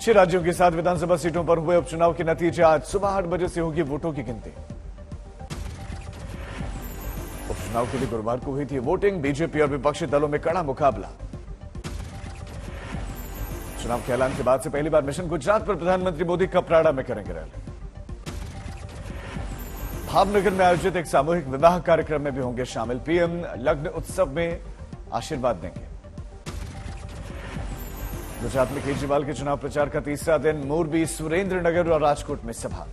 6 राज्यों की 7 विधानसभा सीटों पर हुए उपचुनाव के नतीजे आज सुबह 8 बजे से होगी वोटों की गिनती। उपचुनाव के लिए गुरुवार को हुई थी वोटिंग। बीजेपी और विपक्षी दलों में कड़ा मुकाबला। चुनाव के ऐलान के बाद से पहली बार मिशन गुजरात पर प्रधानमंत्री मोदी कपराड़ा में करेंगे रैली। भावनगर में आयोजित एक सामूहिक विवाह कार्यक्रम में भी होंगे शामिल। पीएम लग्न उत्सव में आशीर्वाद देंगे। गुजरात में केजरीवाल के चुनाव प्रचार का तीसरा दिन। मोरबी, सुरेंद्रनगर और राजकोट में सभा।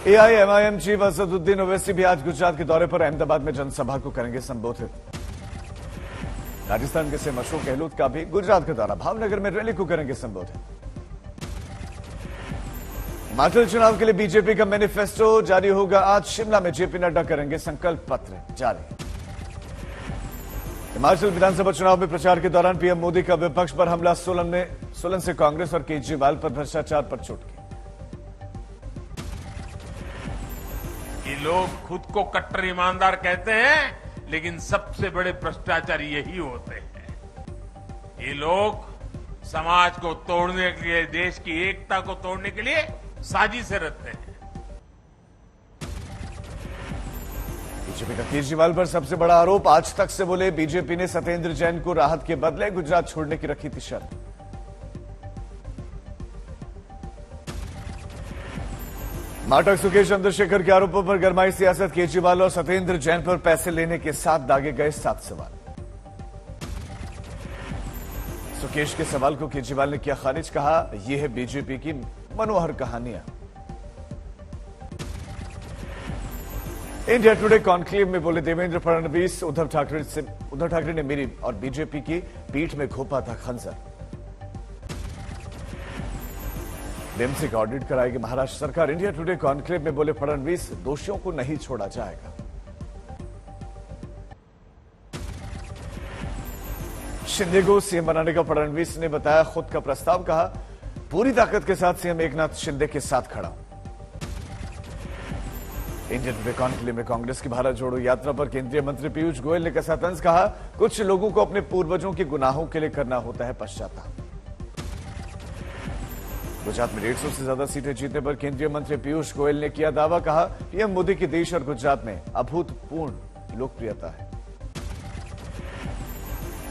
एआईएमआईएम चीफ असदुद्दीन ओवैसी भी आज गुजरात के दौरे पर अहमदाबाद में जनसभा को करेंगे संबोधित। राजस्थान के सीएम अशोक गहलोत का भी गुजरात का दौरा। भावनगर में रैली को करेंगे संबोधित। हिमाचल चुनाव के लिए बीजेपी का मैनिफेस्टो जारी होगा आज। शिमला में जेपी नड्डा करेंगे संकल्प पत्र जारी। हिमाचल विधानसभा चुनाव में प्रचार के दौरान पीएम मोदी का विपक्ष पर हमला। सोलन से कांग्रेस और केजरीवाल पर भ्रष्टाचार पर चुटकी। ये लोग खुद को कट्टर ईमानदार कहते हैं, लेकिन सबसे बड़े भ्रष्टाचारी यही होते हैं। ये लोग समाज को तोड़ने के लिए, देश की एकता को तोड़ने के लिए साजिशें रचते हैं। बीजेपी का केजरीवाल पर सबसे बड़ा आरोप। आज तक से बोले बीजेपी ने सत्येंद्र जैन को राहत के बदले गुजरात छोड़ने की रखी थी शर्त। माटक सुकेश चंद्रशेखर के आरोपों पर गरमाई सियासत। केजरीवाल और सत्येंद्र जैन पर पैसे लेने के साथ दागे गए 7 सवाल। सुकेश के सवाल को केजरीवाल ने किया खारिज। कहा यह है बीजेपी की मनोहर कहानियां। इंडिया टुडे कॉन्क्लेव में बोले देवेंद्र फडणवीस। उद्धव ठाकरे ने मेरी और बीजेपी की पीठ में घोंपा था खंजर। बीएमसी का ऑडिट कराएगी महाराष्ट्र सरकार। इंडिया टुडे कॉन्क्लेव में बोले फडणवीस, दोषियों को नहीं छोड़ा जाएगा। शिंदे को सीएम बनाने का फडणवीस ने बताया खुद का प्रस्ताव। कहा पूरी ताकत के साथ सीएम एकनाथ शिंदे के साथ खड़ा। इंडिया टुडे कॉन्क्लेव में कांग्रेस की भारत जोड़ो यात्रा पर केंद्रीय मंत्री पीयूष गोयल ने कसा तंज। कहा कुछ लोगों को अपने पूर्वजों के गुनाहों के लिए करना होता है पश्चाताप। गुजरात में 150 से ज्यादा सीटें जीतने पर केंद्रीय मंत्री पीयूष गोयल ने किया दावा। कहा पीएम मोदी की देश और गुजरात में अभूतपूर्व लोकप्रियता है।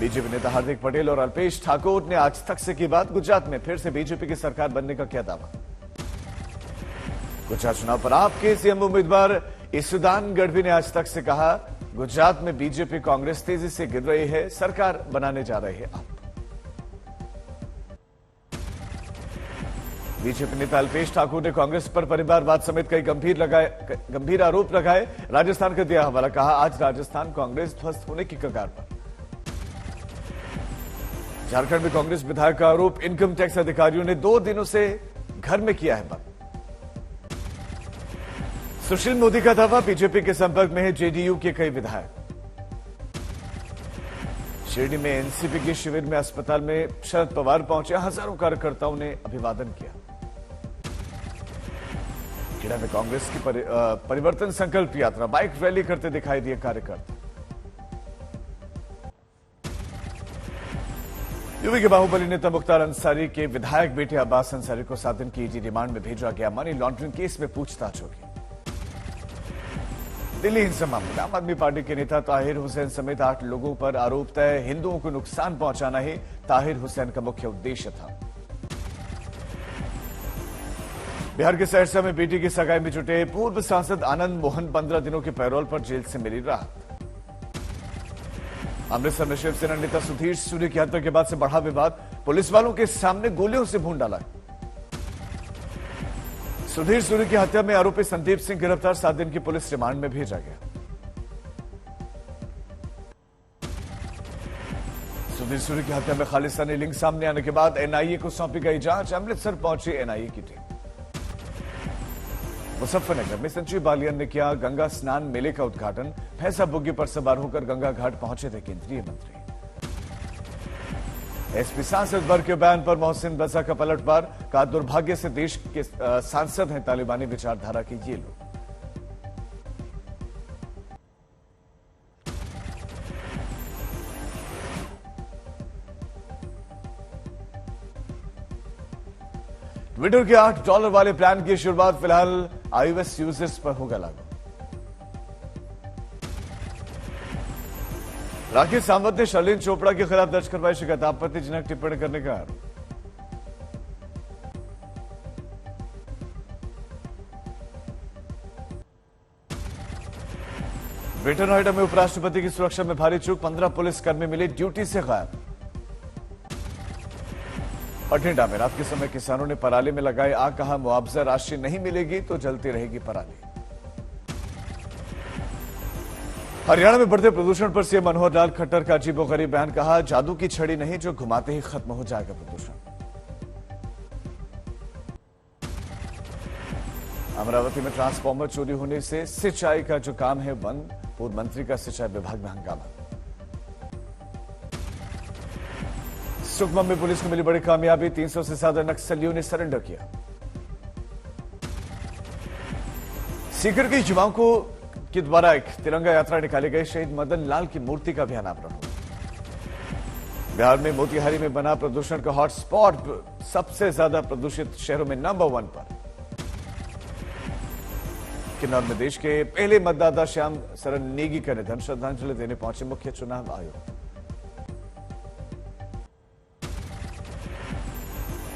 बीजेपी नेता हार्दिक पटेल और अल्पेश ठाकोर ने आज तक से की बात। गुजरात में फिर से बीजेपी की सरकार बनने का किया दावा। गुजरात चुनाव पर आपके सीएम उम्मीदवार ईसुदान गढ़वी ने आज तक से कहा गुजरात में बीजेपी कांग्रेस तेजी से गिर रही है, सरकार बनाने जा रहे हैं आप। बीजेपी नेता अल्पेश ठाकुर ने कांग्रेस पर परिवारवाद समेत कई गंभीर आरोप लगाए। राजस्थान का दिया हवाला। कहा आज राजस्थान कांग्रेस ध्वस्त होने की कगार पर। झारखंड में कांग्रेस विधायक का आरोप। इनकम टैक्स अधिकारियों ने 2 दिनों से घर में किया है बंद। सुशील मोदी का दावा बीजेपी के संपर्क में है जेडीयू के कई विधायक। शिरडी में एनसीपी के शिविर में अस्पताल में शरद पवार पहुंचे। हजारों कार्यकर्ताओं ने अभिवादन किया। खेड़ा में कांग्रेस की परिवर्तन संकल्प यात्रा। बाइक रैली करते दिखाई दिए कार्यकर्ता। यूपी के बाहुबली नेता मुख्तार अंसारी के विधायक बेटे अब्बास अंसारी को 7 दिन की ईडी रिमांड में भेजा गया। मनी लॉन्ड्रिंग केस में पूछताछ होगी। दिल्ली हिंसा मामला। आम आदमी पार्टी के नेता ताहिर हुसैन समेत 8 लोगों पर आरोप तय। हिंदुओं को नुकसान पहुंचाना ही ताहिर हुसैन का मुख्य उद्देश्य था। बिहार के सहरसा में बेटी की सगाई में जुटे पूर्व सांसद आनंद मोहन 15 दिनों के पैरोल पर जेल से मिली राहत। अमृतसर में शिवसेना नेता सुधीर सूर्य की हत्या के बाद से बढ़ा विवाद। पुलिस वालों के सामने गोलियों से भून डाला। सुधीर सूर्य की हत्या में आरोपी संदीप सिंह गिरफ्तार। 7 दिन की पुलिस रिमांड में भेजा गया। सुधीर सूर्य की हत्या में खालिस्तानी लिंक सामने आने के बाद एनआईए को सौंपी गई जांच। अमृतसर पहुंची एनआईए की टीम। मुजफ्फरनगर में संजीव बालियान ने किया गंगा स्नान मेले का उद्घाटन। भैंसा बुग्गी पर सवार होकर गंगा घाट पहुंचे थे केंद्रीय मंत्री। एसपी सांसद वर्ग के बयान पर मोहसिन रजा का पलटवार। कहा दुर्भाग्य से देश के सांसद हैं तालिबानी विचारधारा के ये लोग। ट्विटर के $8 वाले प्लान की शुरुआत फिलहाल iOS यूजर्स पर होगा लागू। राकेश सावंत ने शर्लिन चोपड़ा के खिलाफ दर्ज करवाई शिकायत, आपत्तिजनक टिप्पणी करने का आरोप। ग्रेटर नोएडा में उपराष्ट्रपति की सुरक्षा में भारी चूक, 15 पुलिसकर्मी मिले ड्यूटी से गायब। बठिंडा में रात के समय किसानों ने पराली में लगाए आग, कहा मुआवजा राशि नहीं मिलेगी तो जलती रहेगी पराली। हरियाणा में बढ़ते प्रदूषण पर सीएम मनोहर लाल खट्टर का अजीबोगरीब बयान, कहा जादू की छड़ी नहीं जो घुमाते ही खत्म हो जाएगा प्रदूषण। अमरावती में ट्रांसफार्मर चोरी होने से सिंचाई का जो काम है बंद, पूर्व मंत्री का सिंचाई विभाग में हंगामा। सुकमा में पुलिस को मिली बड़ी कामयाबी, 300 से ज्यादा नक्सलियों ने सरेंडर किया। सीकर के युवाओं को के द्वारा एक तिरंगा यात्रा निकाली गई, शहीद मदन लाल की मूर्ति का भी अनावरण हुआ। बिहार में मोतिहारी में बना प्रदूषण का हॉटस्पॉट, सबसे ज्यादा प्रदूषित शहरों में नंबर 1 पर। किन्नौर में देश के पहले मतदाता श्याम सरन नेगी का निधन, श्रद्धांजलि देने पहुंचे मुख्य चुनाव आयोग।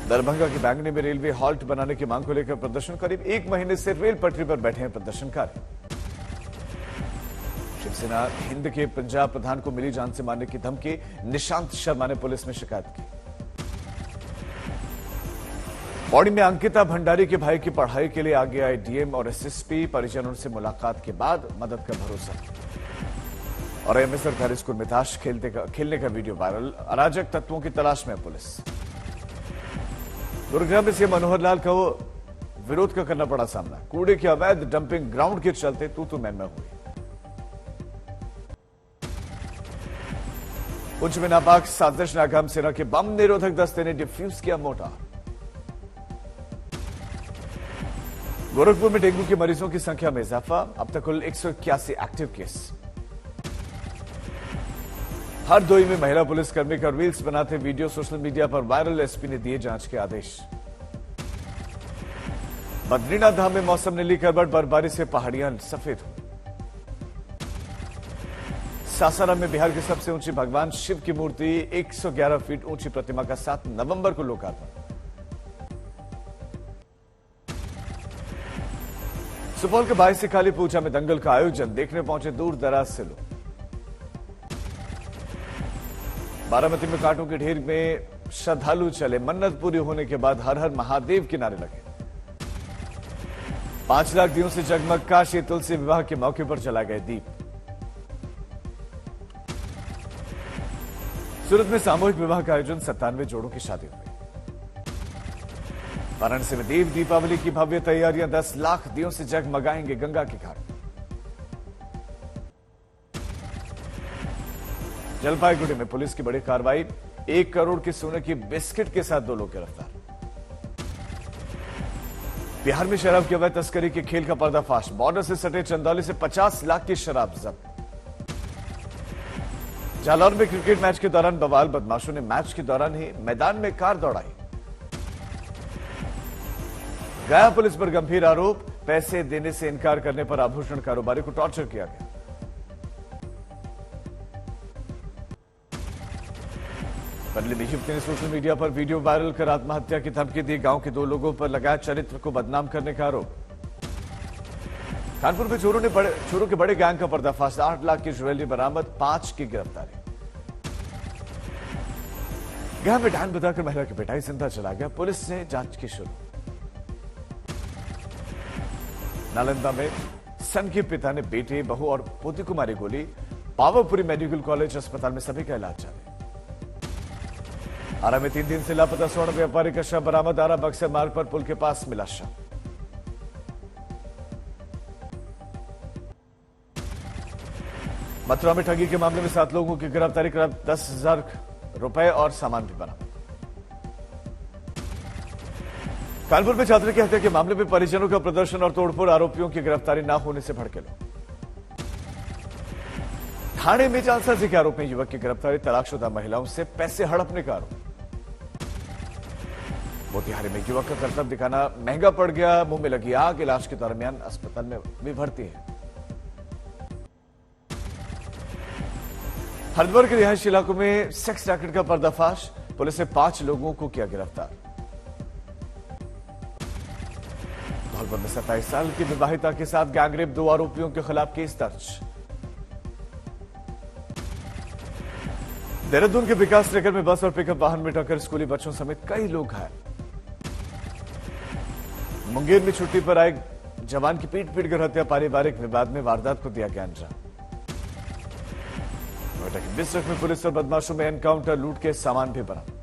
दरभंगा के बैंगनी में रेलवे हॉल्ट बनाने की मांग को लेकर प्रदर्शन, करीब 1 महीने से रेल पटरी पर बैठे हैं प्रदर्शनकारी। शिवसेना हिंद के पंजाब प्रधान को मिली जान से मारने की धमकी, निशांत शर्मा ने पुलिस में शिकायत की। पौड़ी में अंकिता भंडारी के भाई की पढ़ाई के लिए आगे आए डीएम और एसएसपी, परिजनों से मुलाकात के बाद मदद का भरोसा। और एमए सरकारी स्कूल में ताश खेलने का वीडियो वायरल, अराजक तत्वों की तलाश में पुलिस। गुरुग्राम में सीएम मनोहर लाल को विरोध का करना पड़ा सामना, कूड़े की अवैध डंपिंग ग्राउंड के चलते तू मैं हुई। उच्च में नापाक साजिश, नाकाम सेना के बम निरोधक दस्ते ने डिफ्यूज किया मोर्टार। गोरखपुर में डेंगू के मरीजों की संख्या में इजाफा, अब तक कुल 181 एक्टिव केस। हरदोई में महिला पुलिसकर्मी का रील्स बनाते वीडियो सोशल मीडिया पर वायरल, एसपी ने दिए जांच के आदेश। बद्रीनाथ धाम में मौसम ने ली करवट, बर्फबारी से पहाड़ियां सफेद हुई। सासाराम में बिहार की सबसे ऊंची भगवान शिव की मूर्ति, 111 फीट ऊंची प्रतिमा का 7 नवंबर को लोकार्पण। सुपौल के 22 काली पूजा में दंगल का आयोजन, देखने पहुंचे दूर दराज से लोग। बारामती में कांटों के ढेर में श्रद्धालु चले, मन्नत पूरी होने के बाद हर हर महादेव के नारे लगे। 5 लाख दियों से जगमग काशी, तुलसी विवाह के मौके पर जला गए दीप। सूरत में सामूहिक विवाह का आयोजन, 97 जोड़ों की शादी हुई। वाराणसी में देव दीपावली की भव्य तैयारियां, 10 लाख दियों से जगमगाएंगे गंगा के घाट। जलपाईगुड़ी में पुलिस की बड़ी कार्रवाई, 1 करोड़ के सोने की बिस्किट के साथ 2 लोग गिरफ्तार। बिहार में शराब की अवैध तस्करी के खेल का पर्दाफाश, बॉर्डर से सटे चंदौली से 50 लाख की शराब जब्त। जालौर में क्रिकेट मैच के दौरान बवाल, बदमाशों ने मैच के दौरान ही मैदान में कार दौड़ाई। गया पुलिस पर गंभीर आरोप, पैसे देने से इनकार करने पर आभूषण कारोबारी को टॉर्चर किया गया। बदले में युवती ने सोशल मीडिया पर वीडियो वायरल कर आत्महत्या की धमकी दी, गांव के 2 लोगों पर लगाया चरित्र को बदनाम करने का आरोप। कानपुर में चोरों के बड़े गैंग का पर्दाफाश, 8 लाख की ज्वेलरी बरामद, 5 की गिरफ्तारी। गया में डायन बताकर महिला की पिटाई, जिंदा चला गया, पुलिस ने जांच की शुरू। नालंदा में सन के पिता ने बेटे, बहू और पोती को मारी गोली, पावापुरी मेडिकल कॉलेज अस्पताल में सभी का इलाज जारी। आरा में 3 दिन से लापता स्वर्ण व्यापारी का शव बरामद, आरा बक्सर मार्ग पर पुल के पास मिला शव। मथुरा में ठगी के मामले में 7 लोगों की गिरफ्तारी, करीब 10,000 रुपए और सामान भी बरामद। कानपुर में छात्र की हत्या के मामले में परिजनों का प्रदर्शन और तोड़फोड़, आरोपियों की गिरफ्तारी न होने से भड़के लोग। थाने में जालसाजी के आरोप में युवक की गिरफ्तारी, तलाकशुदा महिलाओं से पैसे हड़पने का आरोप। मोतिहारी में युवक का करतब दिखाना महंगा पड़ गया, मुंह में लगी आग, इलाज के दरमियान अस्पताल में भी भर्ती है। हरिद्वार के रिहायशी इलाकों में सेक्स रैकेट का पर्दाफाश, पुलिस ने 5 लोगों को किया गिरफ्तार। धौलपुर में 27 साल की विवाहिता के साथ गैंगरेप, 2 आरोपियों के खिलाफ केस दर्ज। देहरादून के विकास नगर में बस और पिकअप वाहन में टक्कर, स्कूली बच्चों समेत कई लोग घायल। मुंगेर में छुट्टी पर आए जवान की पीट कर हत्या, पारिवारिक विवाद में वारदात को दिया गया अंजाम। नोएडा के बिस्रख में पुलिस और बदमाशों में एनकाउंटर, लूट के सामान भी बरामद।